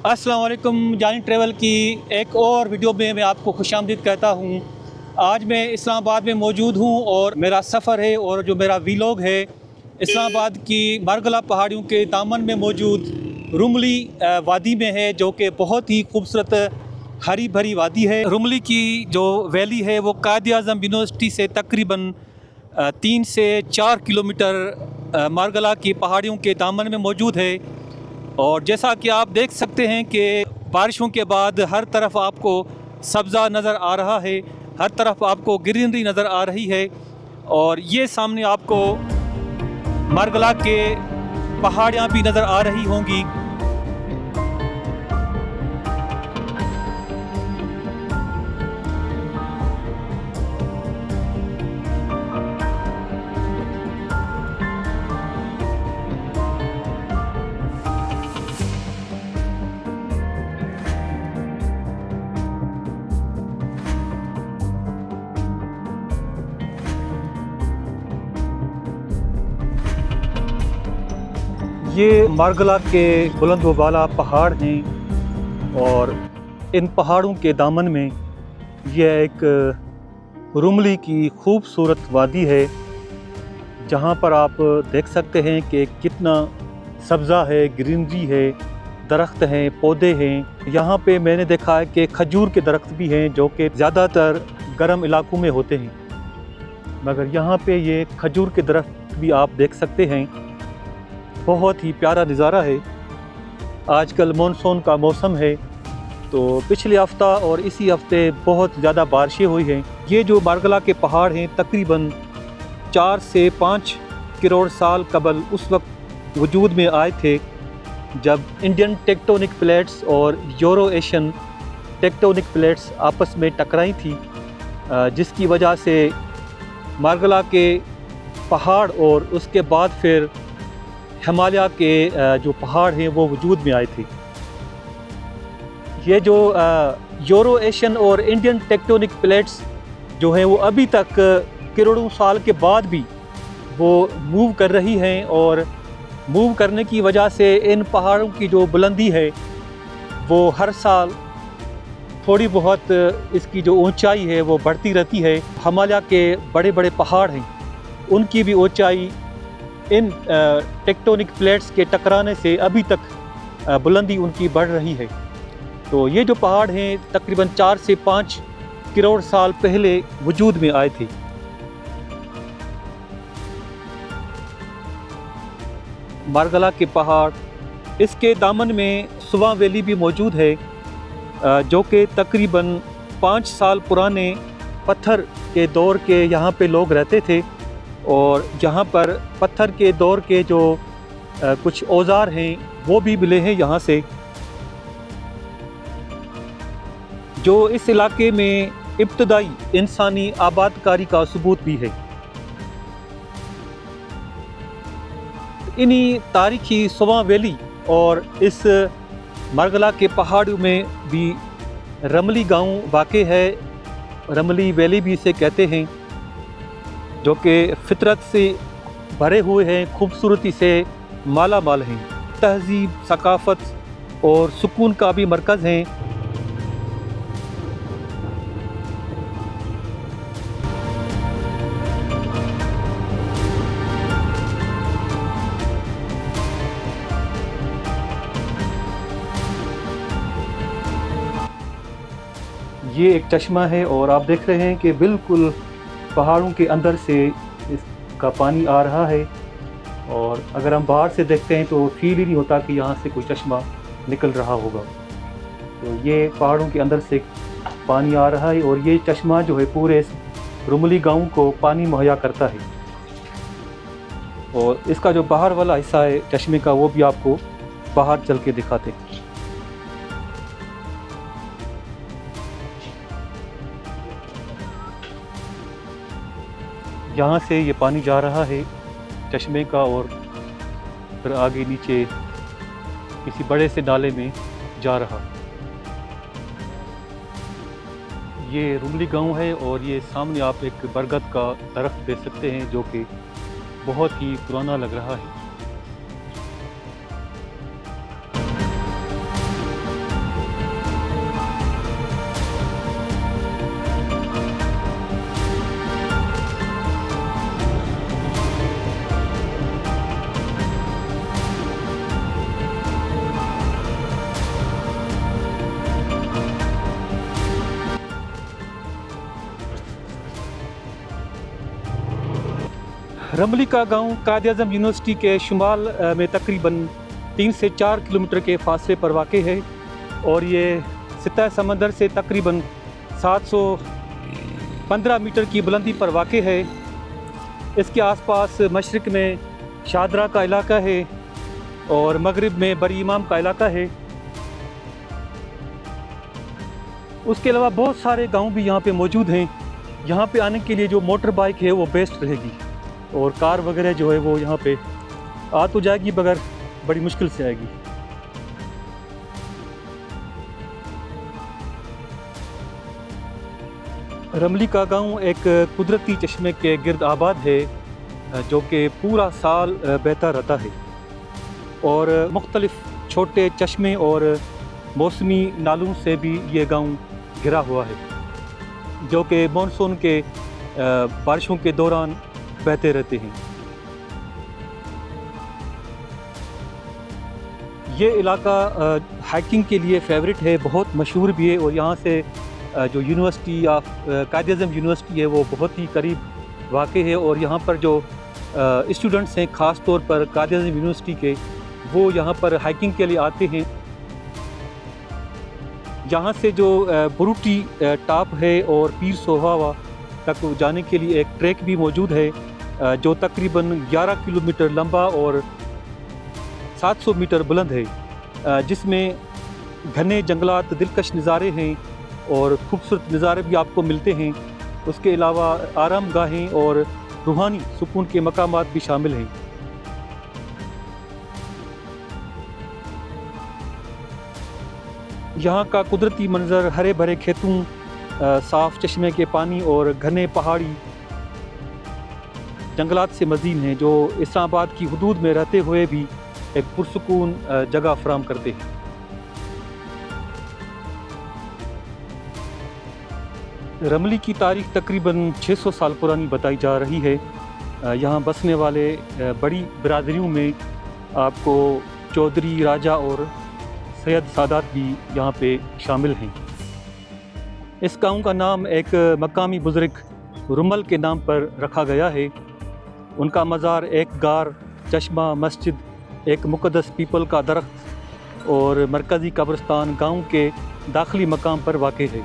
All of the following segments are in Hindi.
अस्सलाम वालेकुम। जानी ट्रैवल की एक और वीडियो में मैं आपको खुशामदीद कहता हूँ। आज मैं इस्लामाबाद में मौजूद हूँ और मेरा सफ़र है और जो मेरा वीलॉग है इस्लामाबाद की मारगला पहाड़ियों के दामन में मौजूद रुमली वादी में है, जो कि बहुत ही खूबसूरत हरी भरी वादी है। रुमली की जो वैली है वो कायद-ए-आज़म यूनिवर्सिटी से तकरीबन 3 से 4 किलोमीटर मारगला की पहाड़ियों के दामन में मौजूद है। और जैसा कि आप देख सकते हैं कि बारिशों के बाद हर तरफ आपको सब्ज़ा नज़र आ रहा है, हर तरफ आपको ग्रीनरी नज़र आ रही है। और ये सामने आपको मारगला के पहाड़ियाँ भी नज़र आ रही होंगी। ये मारगला के बुलंद व बाला पहाड़ हैं और इन पहाड़ों के दामन में यह एक रुमली की खूबसूरत वादी है, जहाँ पर आप देख सकते हैं कि कितना सब्ज़ा है, ग्रीनरी है, दरख्त हैं, पौधे हैं। यहाँ पे मैंने देखा है कि खजूर के दरख्त भी हैं जो कि ज़्यादातर गर्म इलाकों में होते हैं, मगर यहाँ पे ये खजूर के दरख्त भी आप देख सकते हैं। बहुत ही प्यारा नज़ारा है। आजकल मानसून का मौसम है, तो पिछले हफ्ता और इसी हफ्ते बहुत ज़्यादा बारिशें हुई हैं। ये जो मारगला के पहाड़ हैं तकरीबन 4 से 5 करोड़ साल कबल उस वक्त वजूद में आए थे जब इंडियन टेक्टोनिक प्लेट्स और यूरो एशियन टेक्टोनिक प्लेट्स आपस में टकराई थी, जिसकी वजह से मारगला के पहाड़ और उसके बाद फिर हिमालय के जो पहाड़ हैं वो वजूद में आए थे। ये जो यूरो एशियन और इंडियन टेक्टोनिक प्लेट्स जो हैं वो अभी तक करोड़ों साल के बाद भी वो मूव कर रही हैं, और मूव करने की वजह से इन पहाड़ों की जो बुलंदी है वो हर साल थोड़ी बहुत इसकी जो ऊंचाई है वो बढ़ती रहती है। हिमालय के बड़े बड़े पहाड़ हैं उनकी भी ऊंचाई इन टेक्टोनिक प्लेट्स के टकराने से अभी तक बुलंदी उनकी बढ़ रही है। तो ये जो पहाड़ हैं तकरीबन 4 से 5 करोड़ साल पहले वजूद में आए थे। मारगला के पहाड़, इसके दामन में सुवा वैली भी मौजूद है, जो कि तकरीबन 5 साल पुराने पत्थर के दौर के यहाँ पे लोग रहते थे, और यहाँ पर पत्थर के दौर के जो कुछ औजार हैं वो भी मिले हैं यहाँ से, जो इस इलाके में इब्तदाई इंसानी आबादकारी का सबूत भी है। इन्हीं तारीखी सुवा वैली और इस मारगला के पहाड़ों में भी रमली गांव वाक़े है। रमली वैली भी इसे कहते हैं, जो कि फितरत से भरे हुए हैं, खूबसूरती से माला माल हैं, तहज़ीब, सकाफ़त और सुकून का भी मरकज़ हैं। ये एक चश्मा है और आप देख रहे हैं कि बिल्कुल पहाड़ों के अंदर से इसका पानी आ रहा है, और अगर हम बाहर से देखते हैं तो फील ही नहीं होता कि यहाँ से कोई चश्मा निकल रहा होगा। तो ये पहाड़ों के अंदर से पानी आ रहा है, और ये चश्मा जो है पूरे रुमली गांव को पानी मुहैया करता है। और इसका जो बाहर वाला हिस्सा है चश्मे का वो भी आपको बाहर चल के दिखाते हैं। यहाँ से ये पानी जा रहा है चश्मे का, और फिर आगे नीचे किसी बड़े से नाले में जा रहा। ये रुमली गांव है, और ये सामने आप एक बरगद का दरख्त देख सकते हैं जो कि बहुत ही पुराना लग रहा है। रमली का गांव कायद-ए-आज़म यूनिवर्सिटी के शुमाल में तकरीबन 3 से 4 किलोमीटर के फासले पर वाक़ है और ये सतह समंदर से तकरीबन 715 मीटर की बुलंदी पर वाक़ है। इसके आसपास मशरिक़ में शादरा का इलाका है और मगरिब में बरी इमाम का इलाका है। उसके अलावा बहुत सारे गांव भी यहाँ पे मौजूद हैं। यहाँ पे आने के लिए जो मोटर बाइक है वो बेस्ट रहेगी और कार वगैरह जो है वो यहाँ पे आ तो जाएगी मगर बड़ी मुश्किल से आएगी। रमली का गांव एक कुदरती चश्मे के गिर्द आबाद है जो कि पूरा साल बहता रहता है और मुख्तलिफ छोटे चश्मे और मौसमी नालों से भी ये गांव घिरा हुआ है जो कि मानसून के बारिशों के दौरान बहते रहते हैं। ये इलाका हाइकिंग के लिए फेवरेट है, बहुत मशहूर भी है और यहाँ से जो यूनिवर्सिटी ऑफ कायद-ए-आज़म यूनिवर्सिटी है वो बहुत ही करीब वाक़ है और यहाँ पर जो स्टूडेंट्स हैं ख़ास तौर पर कायद-ए-आज़म यूनिवर्सिटी के, वो यहाँ पर हाइकिंग के लिए आते हैं। यहाँ से जो बुरुटी टॉप है और पीर सोहावा तक जाने के लिए एक ट्रैक भी मौजूद है जो तकरीबन 11 किलोमीटर लंबा और 700 मीटर बुलंद है, जिसमें घने जंगलात, दिलकश नज़ारे हैं और खूबसूरत नज़ारे भी आपको मिलते हैं। उसके अलावा आराम गाहें और रूहानी सुकून के मकामात भी शामिल हैं। यहाँ का कुदरती मंजर हरे भरे खेतों, साफ़ चश्मे के पानी और घने पहाड़ी जंगलात से मज़ीद हैं जो इस्लामाबाद की हुदूद में रहते हुए भी एक पुरसुकून जगह फराहम करते हैं। रमली की तारीख़ तकरीबन 600 साल पुरानी बताई जा रही है। यहाँ बसने वाले बड़ी बिरादरियों में आपको चौधरी, राजा और सैयद सादात भी यहाँ पे शामिल हैं। इस गांव का नाम एक मकामी बुज़ुर्ग रुमल के नाम पर रखा गया है। उनका मज़ार एक गार, चश्मा, मस्जिद, एक मुक़द्दस पीपल का दरख्त और मरकज़ी कब्रिस्तान गांव के दाखिली मकाम पर वाक़ है।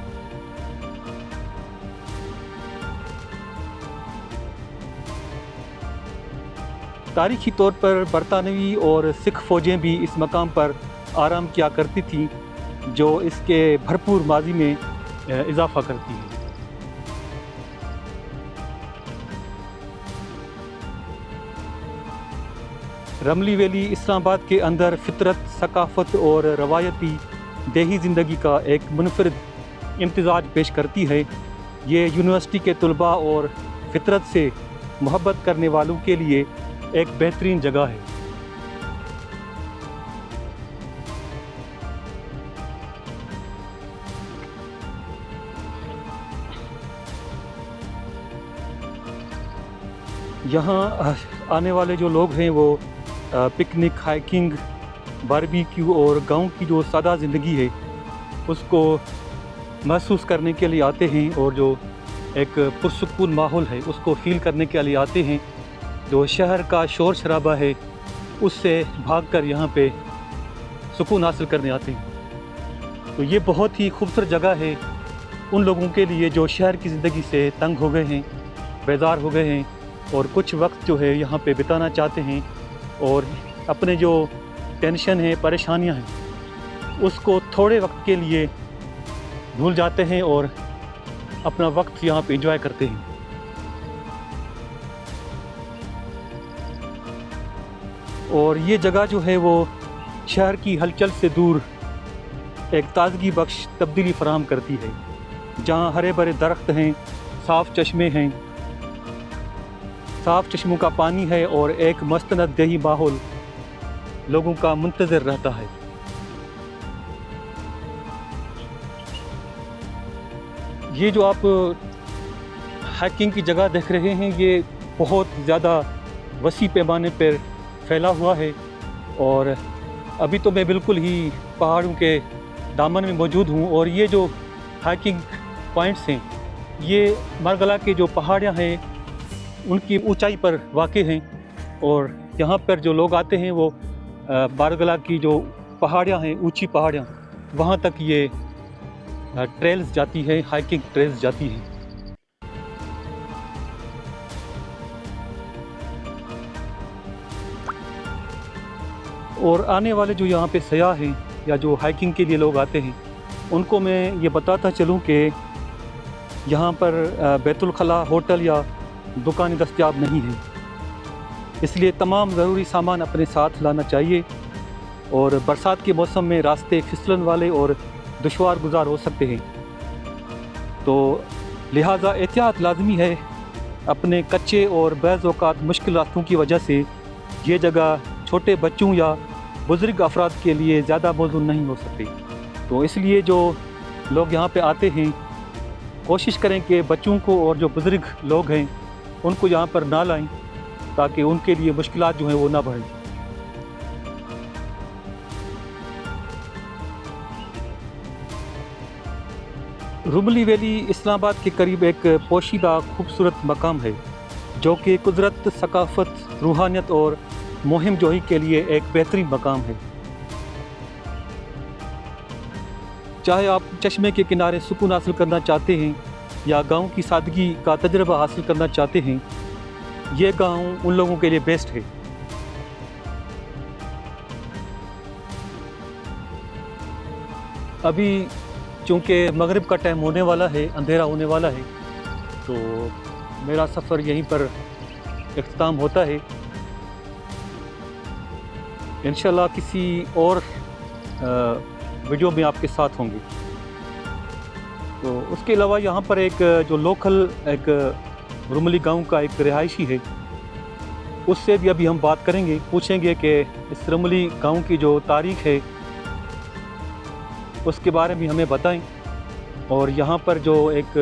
तारीख़ी तौर पर बरतानवी और सिख फ़ौजें भी इस मकाम पर आराम किया करती थी, जो इसके भरपूर माजी में इजाफ़ा करती है। रमली वैली इस्लामाबाद के अंदर फ़ितरत, सकाफ़त और रवायती देही ज़िंदगी का एक मुनफरिद इम्तिज़ाज पेश करती है। ये यूनिवर्सिटी के तलबा और फ़ितरत से मोहब्बत करने वालों के लिए एक बेहतरीन जगह है। यहाँ आने वाले जो लोग हैं वो पिकनिक, हाइकिंग, बारबेक्यू और गांव की जो सादा ज़िंदगी है उसको महसूस करने के लिए आते हैं और जो एक पुरसुकून माहौल है उसको फ़ील करने के लिए आते हैं। जो शहर का शोर शराबा है उससे भागकर यहाँ पे सुकून हासिल करने आते हैं। तो ये बहुत ही खूबसूरत जगह है उन लोगों के लिए जो शहर की ज़िंदगी से तंग हो गए हैं, बेजार हो गए हैं और कुछ वक्त जो है यहाँ पे बिताना चाहते हैं और अपने जो टेंशन है, परेशानियाँ हैं, उसको थोड़े वक्त के लिए भूल जाते हैं और अपना वक्त यहाँ पे एंजॉय करते हैं। और ये जगह जो है वो शहर की हलचल से दूर एक ताज़गी बख्श तब्दीली फराहम करती है, जहाँ हरे भरे दरख्त हैं, साफ़ चश्मे हैं, साफ़ चश्मों का पानी है और एक मस्तनद देही माहौल लोगों का मुंतज़िर रहता है। ये जो आप हाइकिंग की जगह देख रहे हैं ये बहुत ज़्यादा वसी पैमाने पर फैला हुआ है और अभी तो मैं बिल्कुल ही पहाड़ों के दामन में मौजूद हूँ और ये जो हाइकिंग पॉइंट्स हैं ये मारगला के जो पहाड़ियाँ हैं उनकी ऊंचाई पर वाक़ हैं और यहाँ पर जो लोग आते हैं वो बारगला की जो पहाड़ियाँ हैं, ऊंची पहाड़ियाँ, वहाँ तक ये ट्रेल्स जाती है, हाइकिंग ट्रेल्स जाती हैं। और आने वाले जो यहाँ पे सयाह हैं या जो हाइकिंग के लिए लोग आते हैं, उनको मैं ये बताता चलूँ कि यहाँ पर बैतुल खला होटल या दुकानें दस्तयाब नहीं हैं, इसलिए तमाम ज़रूरी सामान अपने साथ लाना चाहिए। और बरसात के मौसम में रास्ते फिसलन वाले और दुश्वार गुजार हो सकते हैं, तो लिहाजा एहतियात लाजमी है। अपने कच्चे और बैज़ औक़ात मुश्किल रास्तों की वजह से ये जगह छोटे बच्चों या बुज़ुर्ग अफराद के लिए ज़्यादा मौज़ून नहीं हो सकती, तो इसलिए जो लोग यहाँ पे आते हैं कोशिश करें कि बच्चों को और जो बुज़ुर्ग लोग हैं उनको यहाँ पर ना लाएं, ताकि उनके लिए मुश्किलात जो हैं वो ना बढ़ें। रुमली वैली इस्लामाबाद के करीब एक पोशीदा खूबसूरत मकाम है, जो कि कुदरत, सकाफ़त, रूहानियत और मुहिम जोही के लिए एक बेहतरीन मकाम है। चाहे आप चश्मे के किनारे सुकून हासिल करना चाहते हैं या गांव की सादगी का तजुर्बा हासिल करना चाहते हैं, ये गांव उन लोगों के लिए बेस्ट है। अभी चूँकि मगरिब का टाइम होने वाला है, अंधेरा होने वाला है, तो मेरा सफ़र यहीं पर इख्तिताम होता है। इंशाल्लाह किसी और वीडियो में आपके साथ होंगे। तो उसके अलावा यहाँ पर एक जो लोकल एक रुमली गांव का एक रिहायशी है, उससे भी अभी हम बात करेंगे, पूछेंगे कि इस रुमली गांव की जो तारीख़ है उसके बारे में हमें बताएं। और यहाँ पर जो एक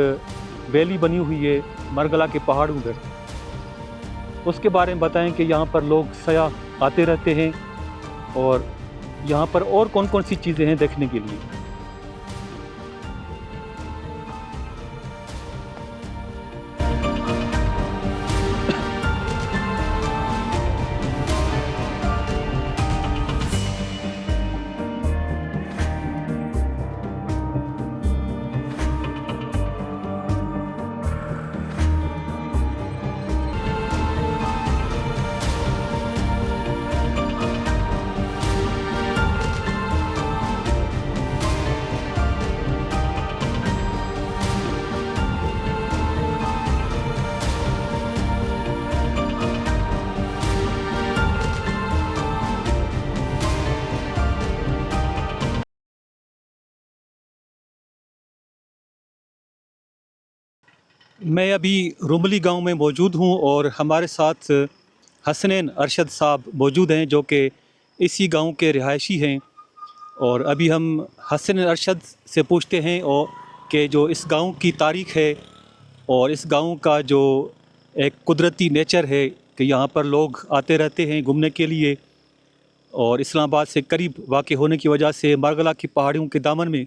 वैली बनी हुई है मरगला के पहाड़ों पर, उसके बारे में बताएं कि यहाँ पर लोग सयाह आते रहते हैं और यहाँ पर और कौन कौन सी चीज़ें हैं देखने के लिए। मैं अभी रुमली गांव में मौजूद हूं और हमारे साथ हसनैन अरशद साहब मौजूद हैं, जो कि इसी गांव के रिहायशी हैं। और अभी हम हसनैन अरशद से पूछते हैं और कि जो इस गांव की तारीख़ है और इस गांव का जो एक कुदरती नेचर है कि यहाँ पर लोग आते रहते हैं घूमने के लिए, और इस्लामाबाद से करीब वाक़ होने की वजह से, मारगला की पहाड़ियों के दामन में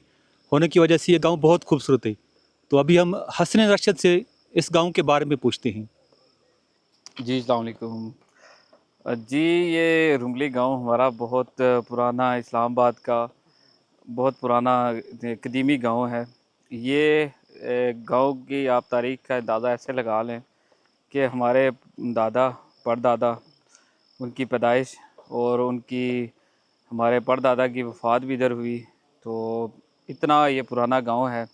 होने की वजह से ये गांव बहुत खूबसूरत है। तो अभी हम हसनैन अरशद से इस गांव के बारे में पूछते हैं। जी, अस्सलाम वालेकुम। जी, ये रुमली गांव हमारा बहुत पुराना इस्लामाबाद का बहुत पुराना कदीमी गांव है। ये गांव की आप तारीख़ का अंदाज़ा ऐसे लगा लें कि हमारे दादा परदादा उनकी पैदाइश और उनकी हमारे परदादा की वफ़ात भी इधर हुई, तो इतना ये पुराना गांव है।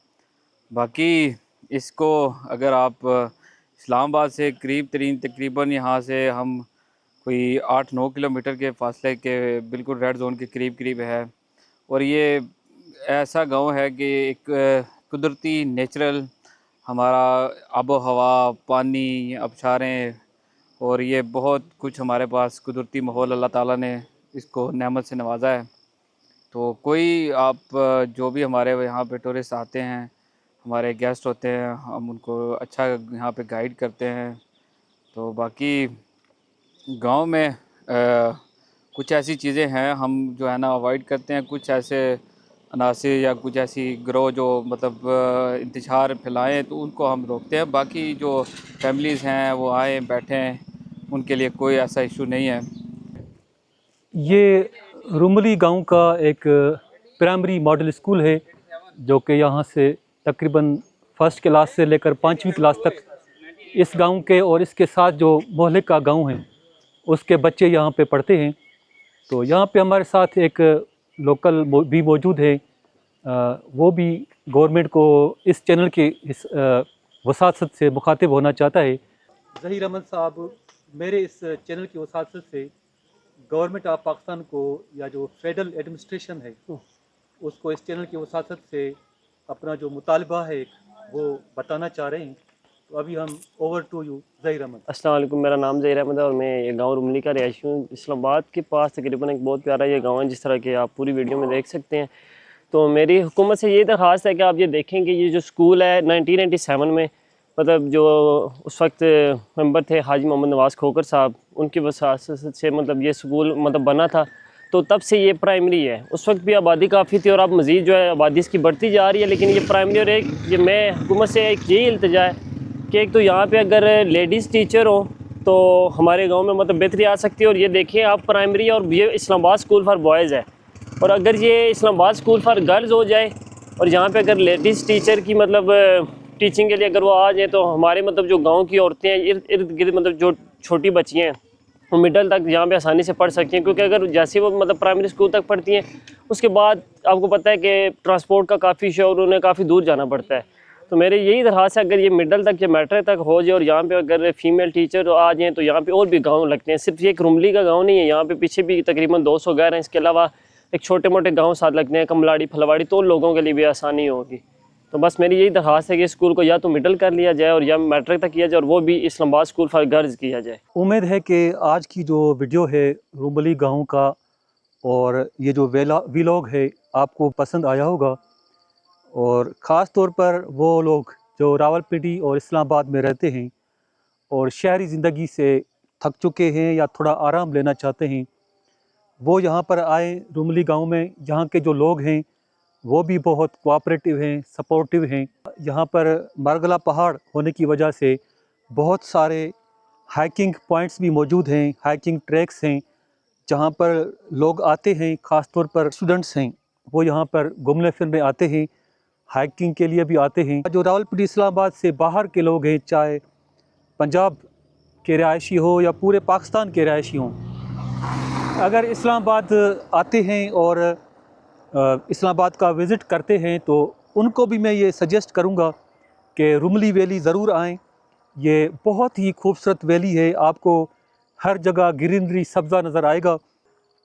बाकी इसको अगर आप इस्लामाबाद से करीब तरीन तकरीबन यहाँ से हम कोई 8-9 किलोमीटर के फासले के बिल्कुल रेड जोन के करीब है। और ये ऐसा गांव है कि एक कुदरती नेचुरल हमारा आबो हवा, पानी, आबशारें और ये बहुत कुछ हमारे पास कुदरती माहौल अल्लाह ताला ने इसको नेमत से नवाजा है। तो कोई आप जो भी हमारे यहाँ पे टूरिस्ट आते हैं, हमारे गेस्ट होते हैं, हम उनको अच्छा यहाँ पे गाइड करते हैं। तो बाकी गांव में कुछ ऐसी चीज़ें हैं हम जो है ना अवॉइड करते हैं, कुछ ऐसे अनासिर या कुछ ऐसी ग्रो जो मतलब इंतशार फैलाएँ, तो उनको हम रोकते हैं। बाकी जो फैमिलीज़ हैं वो आएँ बैठें, उनके लिए कोई ऐसा इशू नहीं है। ये रुमली गांव का एक प्राइमरी मॉडल स्कूल है, जो कि यहाँ से तकरीबन फर्स्ट क्लास से लेकर 5वीं क्लास तक इस गांव के और इसके साथ जो मोहल्ले का गांव है उसके बच्चे यहाँ पे पढ़ते हैं। तो यहाँ पे हमारे साथ एक लोकल भी मौजूद है, वो भी गवर्नमेंट को इस चैनल के इस वसासत से मुखातिब होना चाहता है। ज़हीर अहमद साहब, मेरे इस चैनल की वसासत से गवर्नमेंट ऑफ पाकिस्तान को या जो फेडरल एडमिनिस्ट्रेशन है उसको इस चैनल की वसासत से अपना जो मुतालबा है वो बताना चाह रहे हैं। तो अभी हम over to you Zaheer Ahmed. अस्सलाम वालेकुम, मेरा नाम ज़हीर अहमद है और मैं ये गांव रुमली का रहायशी हूँ। इस्लामाबाद के पास तकरीबन एक बहुत प्यारा ये गांव है, जिस तरह के आप पूरी वीडियो में देख सकते हैं। तो मेरी हुकूमत से ये दरख्वास्त है कि आप ये देखें कि ये जो स्कूल है 1997 में मतलब जो उस वक्त मेंबर थे हाजी मोहम्मद नवाज़ खोकर साहब, उनकी वसासत से मतलब ये स्कूल मतलब बना था। तो तब से ये प्राइमरी है। उस वक्त भी आबादी काफ़ी थी और अब मज़ीद जो है आबादी इसकी बढ़ती जा रही है। लेकिन ये प्राइमरी और एक ये मैं हुकूमत से एक यही इल्तिजा है कि एक तो यहाँ पे अगर लेडीज़ टीचर हो तो हमारे गांव में मतलब बेहतरी आ सकती है। और ये देखिए आप प्राइमरी और ये इस्लामाबाद स्कूल फॉर बॉयज़ है, और अगर ये इस्लामाबाद स्कूल फॉर गर्ल्स हो जाए और यहाँ पे अगर लेडीज़ टीचर की मतलब टीचिंग के लिए अगर वो आ जाए, तो हमारे मतलब जो गांव की औरतें हैं इर्द गिर्द मतलब जो छोटी बच्चियाँ हैं वो मिडल तक यहाँ पे आसानी से पढ़ सकती हैं। क्योंकि अगर जैसे वो मतलब प्राइमरी स्कूल तक पढ़ती हैं, उसके बाद आपको पता है कि ट्रांसपोर्ट का काफ़ी इशू है और उन्हें काफ़ी दूर जाना पड़ता है। तो मेरे यही दरख्वास्त है, अगर ये मिडल तक या मैट्रिक तक हो जाए और यहाँ पे अगर फीमेल टीचर आ जाएँ तो यहाँ पे और भी गांव लगते हैं। सिर्फ ये एक रुमली का गांव नहीं है, यहाँ पे पीछे भी तकरीबन 200 घर हैं। इसके अलावा एक छोटे मोटे गांव साथ लगते हैं, कमलाड़ी फलवाड़ी, तो उन लोगों के लिए भी आसानी होगी। तो बस मेरी यही दरख्वास्त है कि स्कूल को या तो मिडल कर लिया जाए और या मैट्रिक तक किया जाए, और वो भी इस्लामाबाद स्कूल फॉर गर्ल्स किया जाए। उम्मीद है कि आज की जो वीडियो है रुमली गांव का और ये जो वीलॉग है आपको पसंद आया होगा। और ख़ास तौर पर वो लोग जो रावलपिंडी और इस्लामाबाद में रहते हैं और शहरी ज़िंदगी से थक चुके हैं या थोड़ा आराम लेना चाहते हैं, वो यहाँ पर आए रुमली गांव में। यहाँ के जो लोग हैं वो भी बहुत कोऑपरेटिव हैं, सपोर्टिव हैं। यहाँ पर मारगला पहाड़ होने की वजह से बहुत सारे हाइकिंग पॉइंट्स भी मौजूद हैं, हाइकिंग ट्रैक्स हैं जहाँ पर लोग आते हैं। ख़ास तौर पर स्टूडेंट्स हैं वो यहाँ पर घूमने फिरने आते हैं, हाइकिंग के लिए भी आते हैं। जो रावलपिंडी इस्लामाबाद से बाहर के लोग हैं, चाहे पंजाब के रहायशी हो या पूरे पाकिस्तान के रहायशी हों, अगर इस्लामाबाद आते हैं और इस्लामाबाद का विज़िट करते हैं तो उनको भी मैं ये सजेस्ट करूँगा कि रुमली वैली ज़रूर आएँ। ये बहुत ही खूबसूरत वैली है, आपको हर जगह ग्रीनरी सब्ज़ा नज़र आएगा।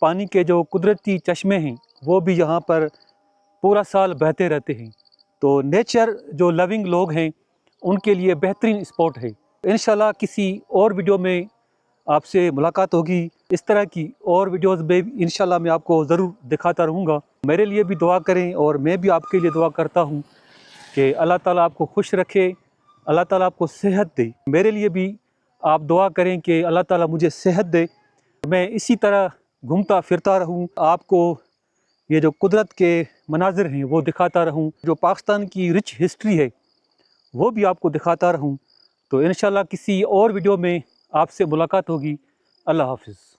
पानी के जो कुदरती चश्मे हैं वो भी यहाँ पर पूरा साल बहते रहते हैं। तो नेचर जो लविंग लोग हैं उनके लिए बेहतरीन स्पॉट है। इंशाल्लाह किसी और वीडियो में आपसे मुलाकात होगी। इस तरह की और वीडियोस में इंशाल्लाह मैं आपको ज़रूर दिखाता रहूँगा। मेरे लिए भी दुआ करें और मैं भी आपके लिए दुआ करता हूँ कि अल्लाह ताला आपको खुश रखे, अल्लाह ताला आपको सेहत दे। मेरे लिए भी आप दुआ करें कि अल्लाह ताला मुझे सेहत दे, मैं इसी तरह घूमता फिरता रहूँ, आपको ये जो कुदरत के मनाजिर हैं वो दिखाता रहूँ, जो पाकिस्तान की रिच हिस्ट्री है वो भी आपको दिखाता रहूँ। तो इंशाल्लाह किसी और वीडियो में आपसे मुलाकात होगी। अल्लाह हाफ़िज़।